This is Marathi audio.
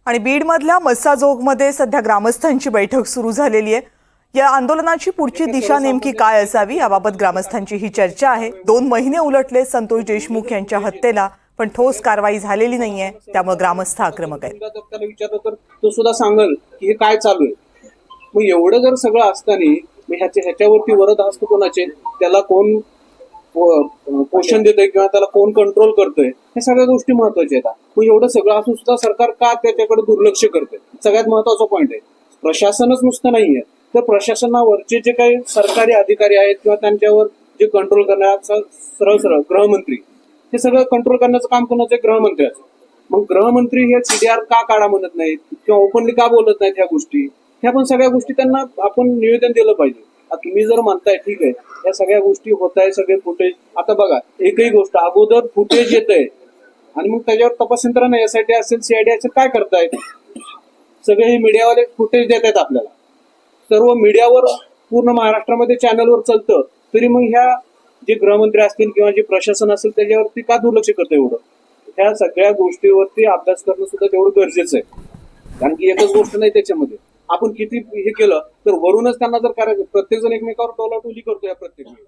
आणि बीडमधल्या मस्साजोगमध्ये सध्या ग्रामस्थांची बैठक सुरू झालेली आहे। या आंदोलनाची पुढची दिशा नेमकी काय असावी याबाबत ग्रामस्थांची ही चर्चा आहे। 2 महिने उलटले संतोष देशमुख यांच्या हत्येला, पण ठोस कारवाई झालेली नाहीये, त्यामुळे ग्रामस्थ आक्रमक आहेत। त्याला विचारलं तर तो सुद्धा सांगेल की हे काय चालू आहे। मग एवढं जर सगळं असताना ह्याच्यावरती वरद हस्त कोणाचे, त्याला कोण पोषण देतोय किंवा त्याला कोण कंट्रोल करतोय, हे सगळ्या गोष्टी महत्वाच्या आहेत। मग एवढं सगळं असून सुद्धा सरकार का त्याच्याकडे दुर्लक्ष करतंय? सगळ्यात महत्वाचा पॉईंट आहे, प्रशासनच नुसतं नाहीये तर प्रशासनावरचे जे काही सरकारी अधिकारी आहेत किंवा त्यांच्यावर जे कंट्रोल करण्याचा सरळ गृहमंत्री, हे सगळं कंट्रोल करण्याचं काम कोणाचं आहे? गृहमंत्र्याचं। मग गृहमंत्री हे सीडीआर का काढा म्हणत नाहीत किंवा ओपनली का बोलत नाहीत ह्या गोष्टी? ह्या पण सगळ्या गोष्टी त्यांना आपण निवेदन दिलं पाहिजे। तुम्ही जर म्हणताय ठीक आहे, या सगळ्या गोष्टी होत आहे, सगळे फुटेज, आता बघा एकही गोष्ट अगोदर फुटेज येत आहे आणि मग त्याच्यावर तपास यंत्रणा एसआयटी असेल सीआयडी असेल काय करतायत? सगळे मीडियावाले फुटेज देत आहेत आपल्याला, सर्व मीडियावर पूर्ण महाराष्ट्रामध्ये चॅनलवर चालतं, तरी मग ह्या जे गृहमंत्री असतील किंवा जे प्रशासन असेल त्याच्यावरती का दुर्लक्ष करतं एवढं? ह्या सगळ्या गोष्टीवरती अभ्यास करणं सुद्धा तेवढं गरजेचं आहे, कारण की एकच गोष्ट नाही त्याच्यामध्ये। आपण किती हे केलं तर वरूनच त्यांना जर करायचं, प्रत्येक जण एकमेकावर टोलाटोली करतो या प्रत्येक वेळी।